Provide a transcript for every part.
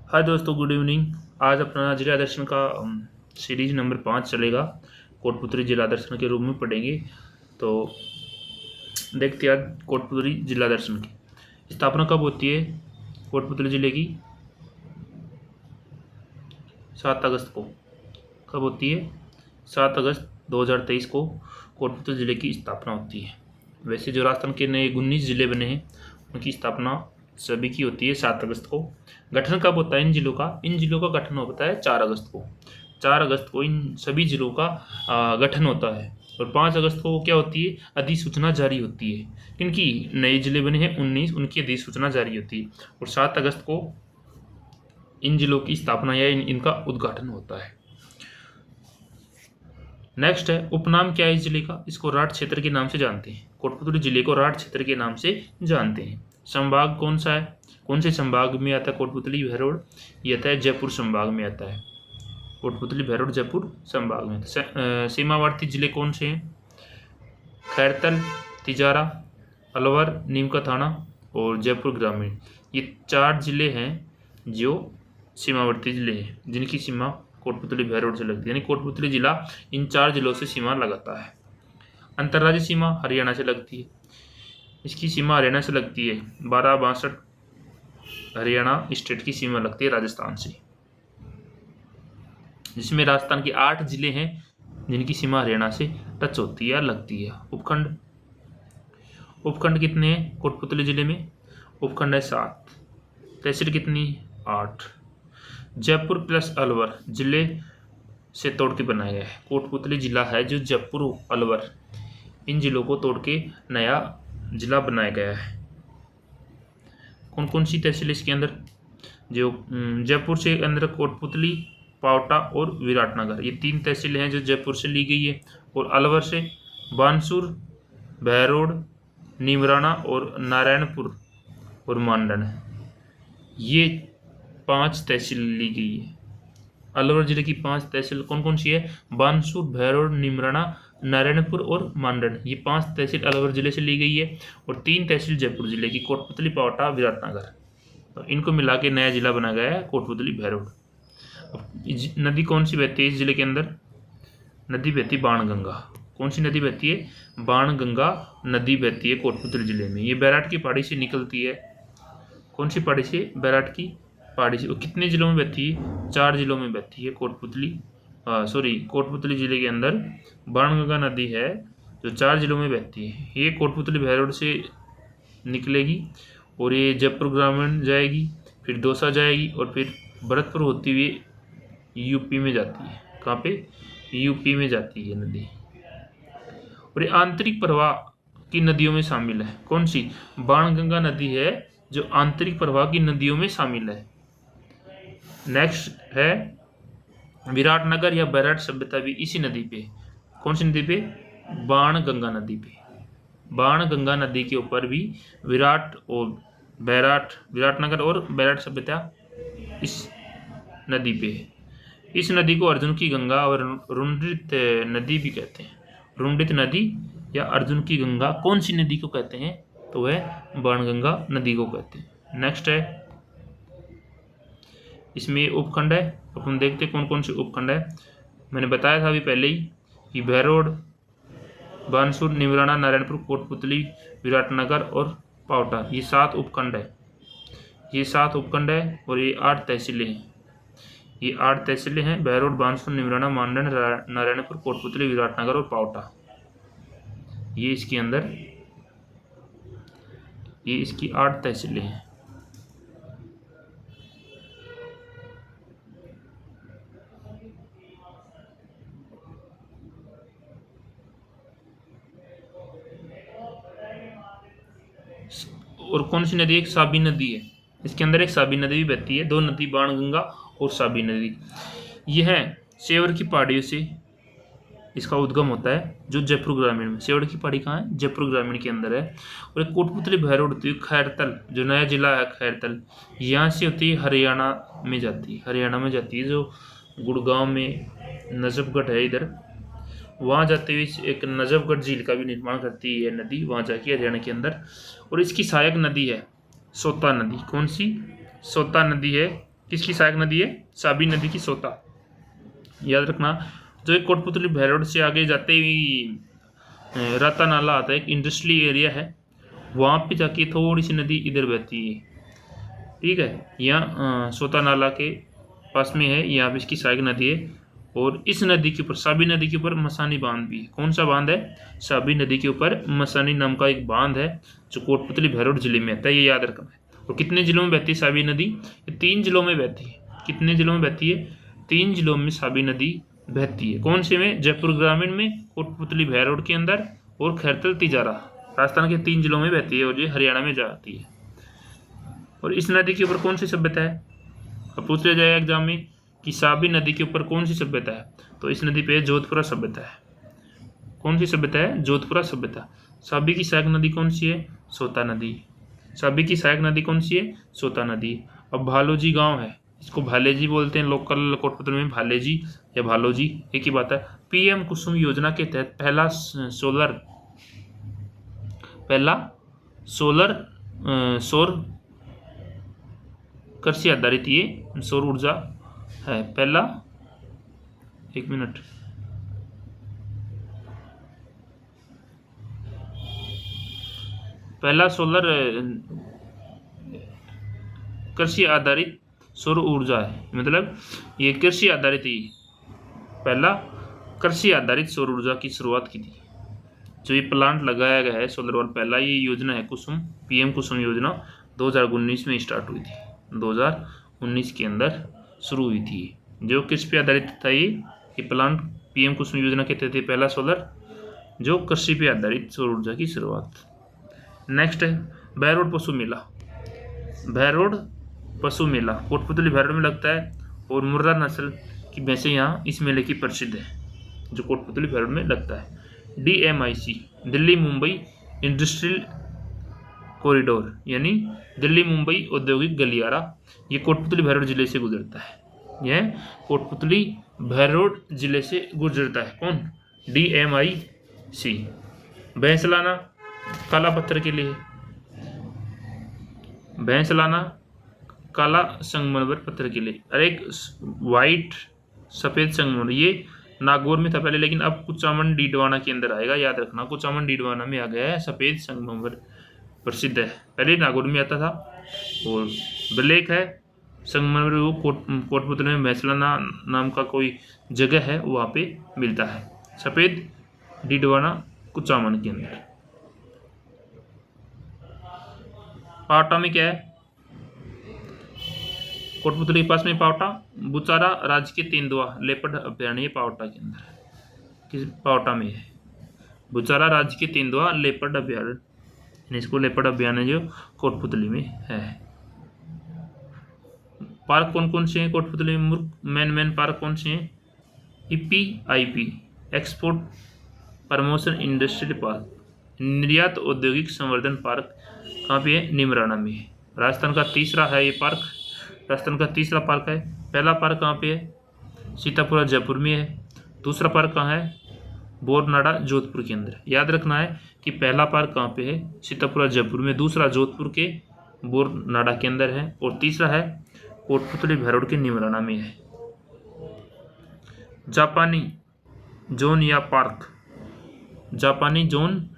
हाय दोस्तों, good evening. आज अपना जिला दर्शन का सीरीज नंबर 5 चलेगा। कोटपुतली जिला दर्शन के रूप में पढ़ेंगे। तो देखते हैं आज कोटपुतली जिला दर्शन की स्थापना कब होती है। कोटपुतली जिले की 7 अगस्त को कब होती है। 7 अगस्त 2023 को कोटपुतली जिले की स्थापना होती है। वैसे जो राजस्थान के नए 19 जिले बने हैं उनकी स्थापना सभी की होती है 7 अगस्त को। गठन कब होता है इन जिलों का। इन जिलों का गठन होता है 4 अगस्त को। 4 अगस्त को इन सभी जिलों का गठन होता है। और 5 अगस्त को क्या होती है, अधिसूचना जारी होती है। किनकी नए जिले बने हैं 19, उनकी अधिसूचना जारी होती है। और 7 अगस्त को इन जिलों की स्थापना या इनका उद्घाटन होता है। नेक्स्ट है उपनाम क्या है इस जिले का। इसको राठ क्षेत्र के नाम से जानते हैं। कोटपुतली जिले को राठ क्षेत्र के नाम से जानते हैं। संभाग कौन सा है, कौन से संभाग में आता है कोटपुतली भैरोड। ये आता है जयपुर संभाग में आता है। कोटपुतली भैरोड जयपुर संभाग में। सीमावर्ती जिले कौन से हैं, खैरतल, तिजारा, अलवर, नीम का थाना और जयपुर ग्रामीण। ये 4 जिले हैं जो सीमावर्ती जिले हैं, जिनकी सीमा कोटपुतली भैरोड से लगती है। यानी कोटपुतली जिला इन 4 जिलों से सीमा लगाता है। अंतर्राज्यीय सीमा हरियाणा से लगती है। इसकी सीमा हरियाणा से लगती है। 1262 हरियाणा स्टेट की सीमा लगती है राजस्थान से, जिसमें राजस्थान के 8 जिले हैं जिनकी सीमा हरियाणा से टच होती है या लगती है। उपखंड, उपखंड कितने हैं कोटपुतली जिले में। उपखंड है 7। तहसील कितनी, 8। जयपुर प्लस अलवर जिले से तोड़ के बनाया गया है। कोटपुतली जिला है जो जयपुर अलवर इन जिलों को तोड़ के नया जिला बनाया गया है। कौन कौन सी तहसील इसके अंदर, जो जयपुर से अंदर कोटपुतली, पावटा और विराटनगर, ये 3 तहसीलें हैं जो जयपुर से ली गई है। और अलवर से बानसूर, भैरोड, नीमराना और नारायणपुर और मांडन, ये 5 तहसील ली गई है। अलवर जिले की 5 तहसील कौन कौन सी है, बानसूर, भैरोड, नीमराना, नारायणपुर और मांडन, ये 5 तहसील अलवर जिले से ली गई है। और 3 तहसील जयपुर जिले की, कोटपुतली, पावटा, विराटनगर, तो इनको मिला के नया जिला बना गया है कोटपुतली भैरोड। नदी कौन सी बहती है इस जिले के अंदर, नदी बहती है बाणगंगा। कौन सी नदी बहती है, बाणगंगा नदी बहती है कोटपुतली जिले में। ये बैराट की पहाड़ी से निकलती है। कौन सी पहाड़ी से, बैराट की पहाड़ी से। वो कितने जिलों में बहती है, 4 जिलों में बहती है कोटपुतली जिले के अंदर बाणगंगा नदी है जो 4 जिलों में बहती है। ये कोटपुतली भैरोड से निकलेगी और ये जयपुर ग्रामीण जाएगी, फिर दौसा जाएगी और फिर भरतपुर होती हुई यूपी में जाती है। कहाँ पे, यूपी में जाती है नदी। और ये आंतरिक प्रवाह की नदियों में शामिल है। कौन सी, बाणगंगा नदी है जो आंतरिक प्रवाह की नदियों में शामिल है। नेक्स्ट है विराटनगर या बैराट सभ्यता भी इसी नदी पे। कौन सी नदी पे, बाणगंगा नदी पे। बाणगंगा नदी के ऊपर भी विराटनगर और बैराट सभ्यता इस नदी पे है। इस नदी को अर्जुन की गंगा और रुंडित नदी भी कहते हैं। रुंडित नदी या अर्जुन की गंगा कौन सी नदी को कहते हैं, तो वह बाणगंगा नदी को कहते हैं। नेक्स्ट है, इसमें उपखंड है। अपन देखते हैं कौन कौन से उपखंड है। मैंने बताया था अभी पहले ही कि भैरोड, बानसूर, नीमराना, नारायणपुर, कोटपुतली, विराटनगर और पावटा, ये 7 उपखंड है। ये 7 उपखंड है और ये 8 तहसीलें हैं। ये 8 तहसीलें हैं, भैरोड, बानसूर, नीमराना, मांडन, नारायणपुर, कोटपुतली, विराटनगर और पावटा। ये इसके अंदर ये इसकी 8 तहसीलें हैं। और कौन सी नदी, एक साबी नदी है। इसके अंदर एक साबी नदी भी बहती है। 2 नदी, बाणगंगा और साबी नदी। यह सेवर की पहाड़ियों से इसका उद्गम होता है जो जयपुर ग्रामीण में। सेवर की पहाड़ी कहाँ है, जयपुर ग्रामीण के अंदर है। और एक कोटपुतली भैरोड होती है खैरतल, जो नया जिला है खैरतल, यहाँ से होती है हरियाणा में जाती है। हरियाणा में जाती है, जो गुड़गांव में नजफगढ़ है इधर, वहाँ जाते हुए एक नजफगढ़ झील का भी निर्माण करती है नदी, वहाँ जाके हरियाणा के अंदर। और इसकी सहायक नदी है सोता नदी। कौन सी, सोता नदी है किसकी सहायक नदी है? साबी नदी की सोता। याद रखना, जो एक कोटपुतली भैरोड से आगे जाते ही राता नाला आता है, एक इंडस्ट्रियल एरिया है, वहाँ पे जाके थोड़ी सी नदी इधर बहती है, ठीक है। यहाँ सोता नाला के पास में है, यहाँ पे इसकी सहायक नदी है। और इस नदी के ऊपर, साबी नदी के ऊपर मसानी बांध भी है। कौन सा बांध है? साबी नदी के ऊपर मसानी नाम का एक बांध है, जो कोटपुतली भैरोड जिले में आता है, ये याद रखना है। और कितने जिलों में बहती है साबी नदी? ये 3 जिलों में बहती है। कितने जिलों में बहती है? 3 जिलों में साबी नदी बहती है। कौन से में? जयपुर ग्रामीण में, कोटपुतली भैरोड के अंदर, और खैरतल तिजारा। राजस्थान के 3 जिलों में बहती है और ये हरियाणा में जाती है। और इस नदी के ऊपर कौन सी सभ्यता है? अब पूछ लिया जाएगा एग्जाम में कि साबी नदी के ऊपर कौन सी सभ्यता है, तो इस नदी पे जोधपुरा सभ्यता है। कौन सी सभ्यता है? जोधपुरा सभ्यता। साबी की सहायक नदी कौन सी है? सोता नदी। साबी की सहायक नदी कौन सी है? सोता नदी। अब भालोजी गांव है, इसको भालेजी बोलते हैं, लोकल कोटपुतली में भालेजी या भालोजी एक ही बात है। पीएम कुसुम योजना के तहत पहला सौर कृषि आधारित ये सौर ऊर्जा है। पहला, एक मिनट, पहला सोलर कृषि आधारित सौर ऊर्जा है, मतलब ये कृषि आधारित ही पहला कृषि आधारित सौर ऊर्जा की शुरुआत की थी। जो ये प्लांट लगाया गया है सोलर वाला, पहला ये योजना है कुसुम, पीएम कुसुम योजना 2019 में स्टार्ट हुई थी। 2019 के अंदर शुरू हुई थी। जो किस पे आधारित था? ये प्लांट पीएम कुसुम योजना के तहत पहला सोलर जो कृषि पे आधारित सौर ऊर्जा की शुरुआत। नेक्स्ट है भैरोड पशु मेला। भैरोड पशु मेला कोटपुतली भैरोड में लगता है, और मुर्रा नस्ल की भैंसें यहाँ इस मेले की प्रसिद्ध है, जो कोटपुतली भैरोड में लगता है। DMIC, Delhi Mumbai industrial corridor, यानी दिल्ली मुंबई औद्योगिक गलियारा, ये कोटपुतली भैरोड जिले से गुजरता है। यह कोटपुतली भैरोड जिले से गुजरता है। कौन? DMIC। भैंसलाना काला पत्थर के लिए, भैंसलाना काला संगमरमर पत्थर के लिए। अरे एक वाइट सफेद संगमरमर, ये नागौर में था पहले, लेकिन अब कुचामन डीडवाना के अंदर आएगा। याद रखना, कुचामन डीडवाना में आ गया है। सफेद संगमरमर प्रसिद्ध है, पहले नागौर में आता था। और ब्लैक है संगमरमर, वो कोटपुतली में भैंसलाना नाम का कोई जगह है, वहाँ पे मिलता है। सफेद डीडवाना कुचामन के अंदर। पावटा में क्या है? कोटपुतली के पास में पावटा, बुचारा राज्य के तेंदुआ लेपर्ड अभ्यारण्य पावटा के अंदर, किस पावटा में है? बुचारा राज्य के तेंदुआ लेपर्ड अभ्यारण्य, इसको लेपर्ड अभ्यारण्य जो कोटपुतली में है। पार्क कौन कौन से हैं कोटपुतली में? मेन पार्क कौन से हैं? EPIP, export promotion industrial park, निर्यात औद्योगिक संवर्धन पार्क। कहाँ पे है? निमराना में है। राजस्थान का तीसरा है ये पार्क, राजस्थान का तीसरा पार्क है। पहला पार्क कहाँ पे है? सीतापुरा जयपुर में है। दूसरा पार्क कहाँ है? बोरनाडा जोधपुर के अंदर। याद रखना है कि पहला पार्क कहाँ पे है? सीतापुरा जयपुर में, दूसरा जोधपुर के बोरनाडा के अंदर है, और तीसरा है कोटपुतली भैरोड के निमराना में है। जापानी जोन या पार्क, जापानी जोन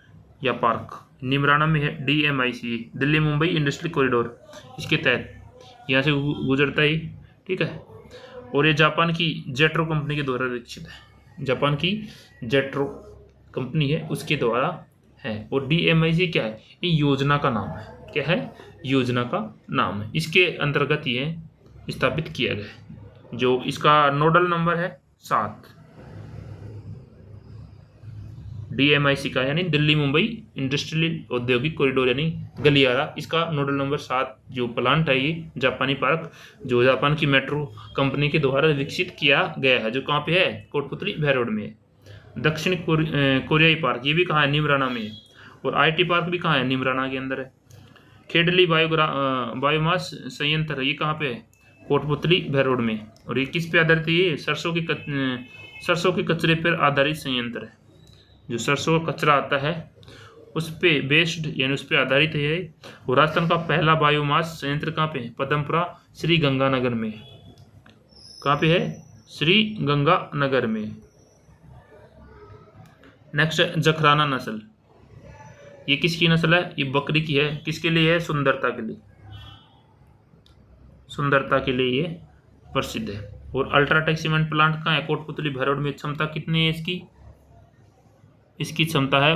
या पार्क निमराना में है। DMIC, Delhi Mumbai industrial corridor, इसके तहत यहाँ से गुजरता ही, ठीक है। और ये जापान की जेट्रो कंपनी के द्वारा विकसित है। जापान की जेट्रो कंपनी है, उसके द्वारा है। और DMIC क्या है? ये योजना का नाम है। क्या है? योजना का नाम है। इसके अंतर्गत ये स्थापित किया गया है। जो इसका नोडल नंबर है 7, DMIC का, यानी दिल्ली मुंबई इंडस्ट्रियल औद्योगिक कॉरिडोर यानी गलियारा, इसका नोडल नंबर 7 जो प्लांट है, ये जापानी पार्क जो जापान की मेट्रो कंपनी के द्वारा विकसित किया गया है, जो कहाँ पे है? कोटपुतली भैरोड में है। दक्षिण कोरियाई पार्क, ये भी कहाँ है? निमराना में है। और IT पार्क भी कहाँ है? निमराना के अंदर है। खेडली बायोमास संयंत्र, ये कहाँ पे है? कोटपुतली भैरोड में। और ये किस पे आधारित है? ये सरसों के कचरे पर आधारित संयंत्र है। जो सरसों का कचरा आता है उस पे बेस्ड यानी उस पे आधारित है। और राजस्थान का पहला बायोमास संयंत्र कहाँ पे है? पदमपुरा श्री गंगानगर में। कहाँ पे है? श्री गंगानगर में। नेक्स्ट है जखराना नस्ल। ये किसकी नस्ल है? ये बकरी की है। किसके लिए है? सुंदरता के लिए। सुंदरता के लिए ये प्रसिद्ध है। और अल्ट्राटेक सीमेंट प्लांट कहाँ है? कोटपुतली भैरव में। क्षमता कितनी है इसकी? इसकी क्षमता है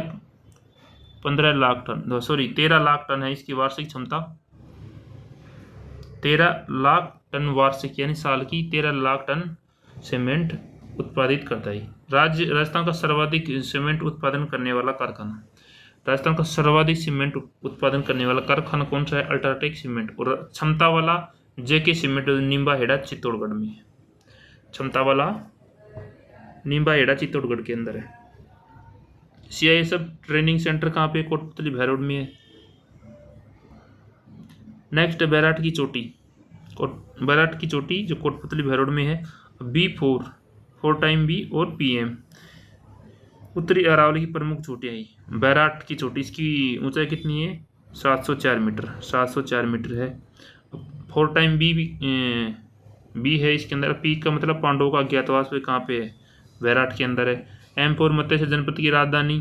15 lakh tonne, sorry 13 lakh tonne है इसकी वार्षिक क्षमता। 13 लाख टन वार्षिक, यानी साल की 13 लाख टन सीमेंट उत्पादित करता है। राजस्थान का सर्वाधिक सीमेंट उत्पादन करने वाला कारखाना। राजस्थान का सर्वाधिक सीमेंट उत्पादन करने वाला कारखाना कौन सा है? UltraTech cement. और क्षमता वाला जेके सीमेंट निम्बा हेड़ा चित्तौड़गढ़ में है। क्षमता वाला निम्बा हेड़ा चित्तौड़गढ़ के अंदर है। CISF ट्रेनिंग सेंटर कहाँ पे? कोटपुतली भैरव में है। नेक्स्ट बैराट की चोटी। बैराट की चोटी जो कोटपुतली भैरव में है। B4 4 टाइम B और PM उत्तरी अरावली की प्रमुख चोटियाँ है बैराट की चोटी। इसकी ऊंचाई कितनी है? 704 मीटर। 704 मीटर है। 4 टाइम बी है इसके अंदर। पीक का मतलब पांडवों का अज्ञातवास पे कहाँ पे है? बैराट के अंदर है। M4 मत्स्य जनपद की राजधानी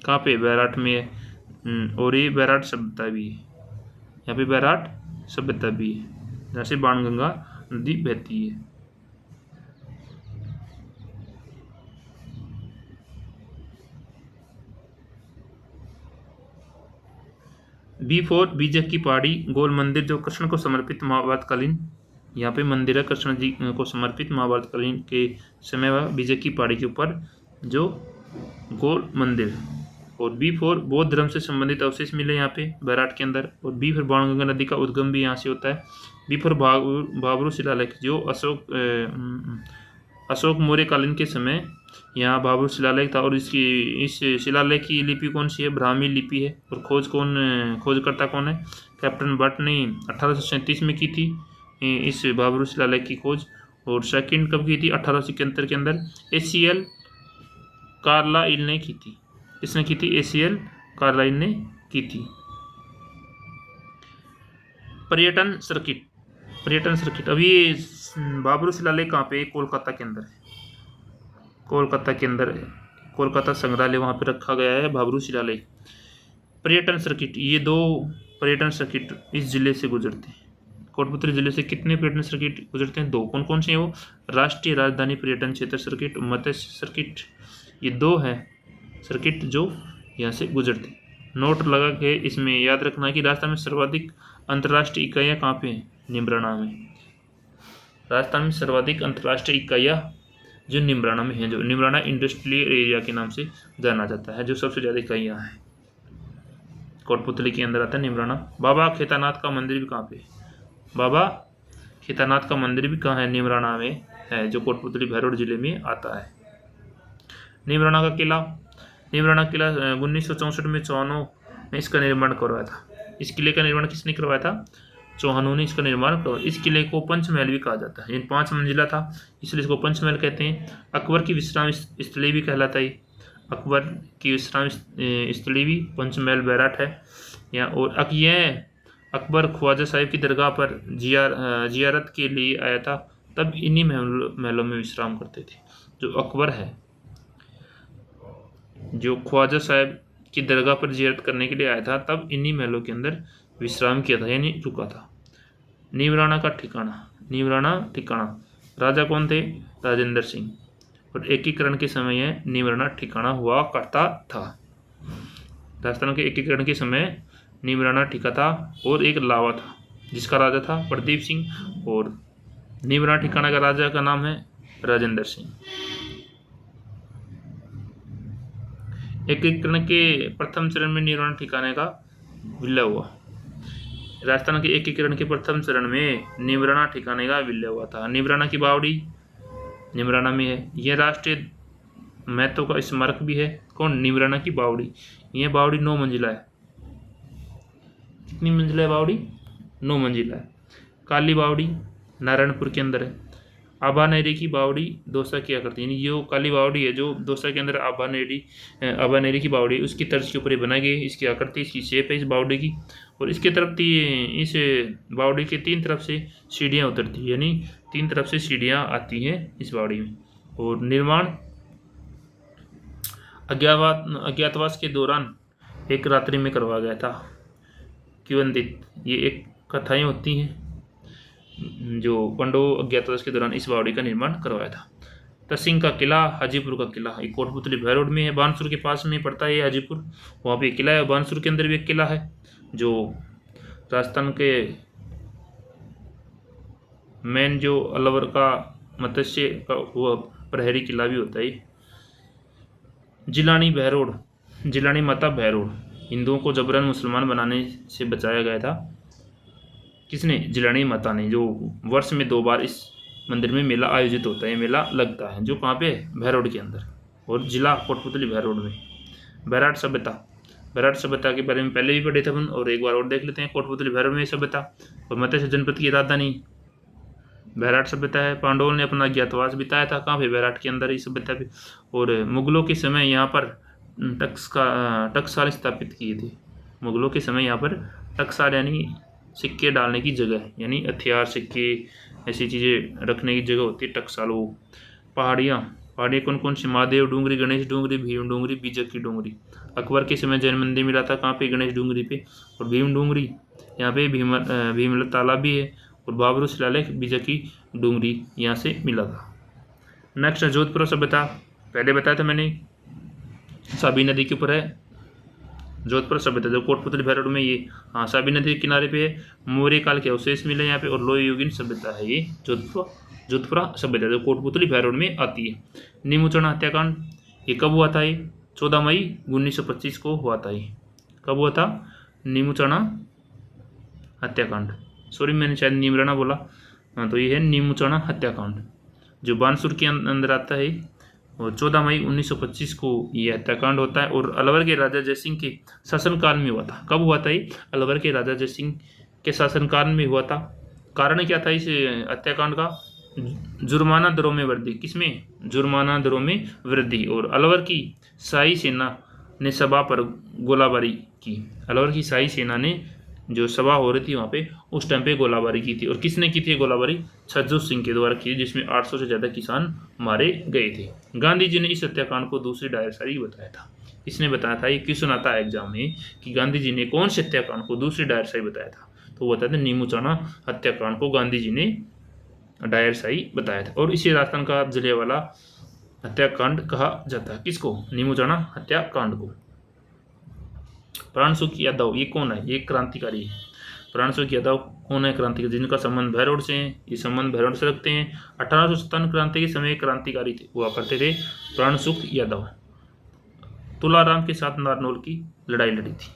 कहाँ पे? बैराट में है। और ये बैराट सभ्यता भी है। यहाँ पे बैराट सभ्यता भी है जहाँ से बाणगंगा नदी बहती है। B4 बीजक की पहाड़ी गोल मंदिर जो कृष्ण को समर्पित महाभारतकालीन, यहाँ पे मंदिर है कृष्ण जी को समर्पित महाभारतकालीन के समय वह बीजक की पहाड़ी के ऊपर जो गोल मंदिर। और B4 बौद्ध धर्म से संबंधित अवशेष मिले यहाँ पे बैराट के अंदर। और B4 बाणगंगा नदी का उद्गम भी यहाँ से होता है। B4 भाबरू शिलालेख जो अशोक मौर्य कालीन के समय यहाँ भाबरू शिलालेख था। और इसकी इस शिलालेख की लिपि कौन सी है? ब्राह्मी लिपि है। और खोजकर्ता कौन है? कैप्टन भट्ट ने 1837 में की थी इस भाबरू शिलालेख की खोज। और सेकंड कब की थी? 1871 के अंदर ACL कार्लाइल ने की थी। किसने की थी? ACL कार्लाइल ने की थी। पर्यटन सर्किट। अभी भाबरू शिलालेख कहाँ पे? कोलकाता के अंदर है। कोलकाता के अंदर है। कोलकाता संग्रहालय वहाँ पे रखा गया है भाबरू शिलालेख। पर्यटन सर्किट, ये 2 पर्यटन सर्किट इस जिले से गुजरते हैं। कोटपुतली जिले से कितने पर्यटन सर्किट गुजरते हैं? 2। कौन कौन से हैं वो? राष्ट्रीय राजधानी पर्यटन क्षेत्र सर्किट, मत्स्य सर्किट। ये 2 हैं सर्किट जो यहाँ से गुजरते हैं। नोट लगा के इसमें याद रखना है कि राजस्थान में सर्वाधिक अंतर्राष्ट्रीय इकाइयाँ कहाँ पे हैं? निम्राना में। राजस्थान में सर्वाधिक अंतर्राष्ट्रीय इकाइयाँ जो निम्राना में है, जो निम्राना इंडस्ट्रियल एरिया के नाम से जाना जाता है, जो सबसे ज़्यादा इकाइयाँ हैं कोटपुतली के अंदर आता है निम्राना। बाबा खेतानाथ का मंदिर भी कहाँ पे है? बाबा खेतानाथ का मंदिर भी कहाँ है? निम्राना में है, जो कोटपुतली भैरव जिले में आता है। निम्राना का किला 1964 में चौहानों ने इसका निर्माण करवाया था। इस किले का निर्माण किसने करवाया था? चौहानों ने इसका निर्माण करवाया। इस किले को पंचमहल भी कहा जाता है। 5 मंजिला था इसलिए इसको पंचमहल कहते हैं। अकबर की विश्राम स्थली भी कहलाता है। अकबर की विश्राम स्थली भी पंचमहल बैराट है यहाँ। और यह अकबर ख्वाजा साहिब की दरगाह पर जियारत के लिए आया था, तब इन्हीं महलों में विश्राम करते थे। जो अकबर है जो ख्वाजा साहिब की दरगाह पर जियारत करने के लिए आया था, तब इन्हीं महलों के अंदर विश्राम किया था यानी रुका था। निम्राना का ठिकाना राजा कौन थे? राजेंद्र सिंह। और एकीकरण के समय यह निम्राना ठिकाना हुआ करता था। राजस्थान के एकीकरण के समय निम्राना ठिकाना था। और एक लावा था जिसका राजा था प्रदीप सिंह। और निम्राना ठिकाना का राजा का नाम है राजेंद्र सिंह। एकीकरण के प्रथम चरण में निम्राना ठिकाने का विलय हुआ। राजस्थान के एकीकरण के प्रथम चरण में निम्राना ठिकाने का विलय हुआ था। निम्राना की बावड़ी निम्राना में है। यह राष्ट्रीय महत्व का स्मारक भी है। कौन? निम्राना की बावड़ी। यह बावड़ी 9 मंजिला है। कितनी मंजिला है बावड़ी? 9 मंजिला है। काली बावड़ी नारायणपुर के अंदर है। आभानेरी की बावड़ी दौसा किया करती है, यानी जो काली बावड़ी है जो दौसा के अंदर आभानेरी की बावड़ी उसकी तर्ज के ऊपर ये बनाई गई। इसकी आकृति, इसकी शेप है इस बावड़ी की, और इसके तरफ इस बावड़ी के 3 तरफ से सीढ़ियाँ उतरती है, यानी 3 तरफ से सीढ़ियाँ आती हैं इस बावड़ी में। और निर्माण अज्ञातवास के दौरान एक रात्रि में करवाया गया था। किवंदित, ये एक कथाएं होती हैं जो पांडव अज्ञातवास के दौरान इस बावड़ी का निर्माण करवाया था। तसिंग का किला, हाजीपुर का किला, ये कोटपुतली भैर रोड में है, बानसूर के पास में पड़ता है ये हाजीपुर, वहाँ पे किला है। बानसूर के अंदर भी एक किला है जो राजस्थान के मेन जो अलवर का मत्स्य का वो प्रहरी किला भी होता है। जिलानी भैरोड, जिलानी माता भैरोड, हिंदुओं को जबरन मुसलमान बनाने से बचाया गया था। किसने? जिलानी माता ने, जो वर्ष में 2 बार इस मंदिर में मेला आयोजित होता है, मेला लगता है, जो कहाँ पे? भैरोड के अंदर, और जिला कोटपुतली भैरोड में। बैराट सभ्यता, बैराट सभ्यता के बारे में पहले भी पढ़े थे अपन, और एक बार और देख लेते हैं। कोटपुतली भैरोड में सभ्यता और मत्स्य जनपद की राजधानी बैराट सभ्यता है। पांडवों ने अपना अज्ञातवास बिताया था कहाँ पे? बैराट के अंदर ही सभ्यता पे। और मुगलों के समय यहाँ पर टकसाल स्थापित किए थे। मुगलों के समय यहाँ पर टकसाल यानी सिक्के डालने की जगह, यानी हथियार, सिक्के, ऐसी चीज़ें रखने की जगह होती है टकसाल। वो पहाड़ियाँ कौन कौन सी? महादेव डूंगरी, गणेश डूंगरी, भीम डूंगरी, बीजक की डूंगरी। अकबर के समय जैन मंदिर मिला था कहाँ पे? गणेश डूंगरी पे और भीम डूंगरी, यहाँ पे भीम तालाब भी है, और बाबरू शिलालेख बीजक की डूंगरी यहाँ से मिला था। नेक्स्ट जोधपुर सभ्यता, पहले बताया था मैंने, साबी नदी के ऊपर है जोधपुर सभ्यता, जो कोटपुतली भैरोड में ये साबी नदी के किनारे पे है। मौर्य काल के अवशेष मिले यहाँ पे, और लोह युगीन सभ्यता है ये जोधपुरा सभ्यता, जो कोटपुतली भैरोड में आती है। नीमूचना हत्याकांड, ये कब हुआ था? ये 14 मई 1925 को हुआ था। ये कब हुआ था? नीमूचना हत्याकांड, सॉरी मैंने शायद नीमराना बोला, तो ये है नीमूचना हत्याकांड, जो बानसूर के अंदर आता है, और 14 मई 1925 को ये हत्याकांड होता है। और अलवर के राजा जयसिंह के शासनकाल में हुआ था। कब हुआ था ये? अलवर के राजा जयसिंह के शासनकाल में हुआ था। कारण क्या था इस हत्याकांड का? जुर्माना दरों में वृद्धि। किसमें? जुर्माना दरों में वृद्धि। और अलवर की शाही सेना ने सभा पर गोलाबारी की। अलवर की शाही सेना ने जो सभा हो रही थी वहाँ पे, उस टाइम पे गोलाबारी की थी। और किसने की थी गोलाबारी? छज्जू सिंह के द्वारा की, जिसमें 800 से ज़्यादा किसान मारे गए थे। गांधी जी ने इस हत्याकांड को दूसरी डायरशाही बताया था। इसने बताया था, ये क्यों सुनाता है एग्जाम में, कि गांधी जी ने कौन से हत्याकांड को दूसरी डायरशाही बताया था? तो वो बताते नीमूचना हत्याकांड को गांधी जी ने डायरशाही बताया था। और इसी राजस्थान का जलियांवाला हत्याकांड कहा जाता है। किसको? नीमूचना हत्याकांड को। प्राणसुख यादव, ये कौन है? ये क्रांतिकारी है। प्राणसुख यादव कौन है? क्रांतिकारी, जिनका संबंध भैरोड से है। ये संबंध भैरोड से रखते हैं। 1857 क्रांति के समय क्रांतिकारी थे, हुआ करते थे प्राणसुख यादव। तुलाराम के साथ नारनौल की लड़ाई लड़ी थी।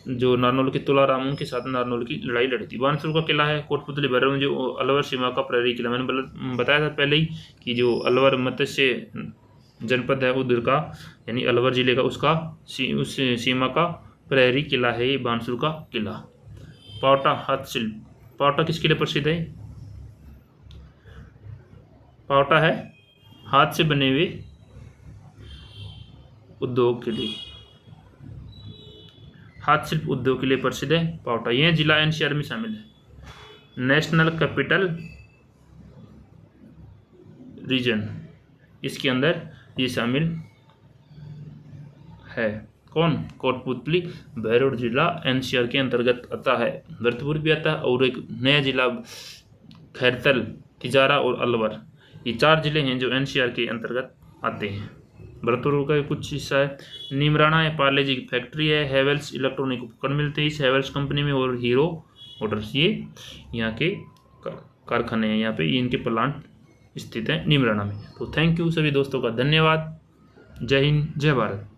जो नारनौल के तुलाराम, उनके साथ नारनौल की लड़ाई लड़ी थी। बानसूर का किला है कोटपुतली भैरोड में, जो अलवर सीमा का प्रहरी किला। मैंने बताया था पहले ही कि जो अलवर मत्स्य जनपद है उधर का, यानी अलवर जिले का, उसका उस सीमा का प्रहरी किला है ये बानसूर का किला। पावटा हस्तशिल्प, पावटा किसके लिए प्रसिद्ध है? पावटा है हाथ से बने हुए उद्योग के लिए, हाथ शिल्प उद्योग के लिए प्रसिद्ध है पावटा। यह जिला एनसीआर में शामिल है। नेशनल कैपिटल रीजन, इसके अंदर ये शामिल है। कौन? कोटपुतली भैरोड जिला एनसीआर के अंतर्गत आता है। भरतपुर भी आता है, और एक नया जिला खैरतल, तिजारा और अलवर, ये 4 जिले हैं जो एनसीआर के अंतर्गत आते हैं। भरतपुर का कुछ हिस्सा है। नीमराना है, पार्ले जी की फैक्ट्री है। हेवेल्स इलेक्ट्रॉनिक उपकरण मिलते हैं इस हेवेल्स कंपनी में, और हीरो मोटर्स, ये यहाँ के कारखाने हैं, यहाँ पे इनके प्लांट स्थित है नीमराना में। तो थैंक यू सभी दोस्तों का, धन्यवाद। जय हिंद, जय भारत।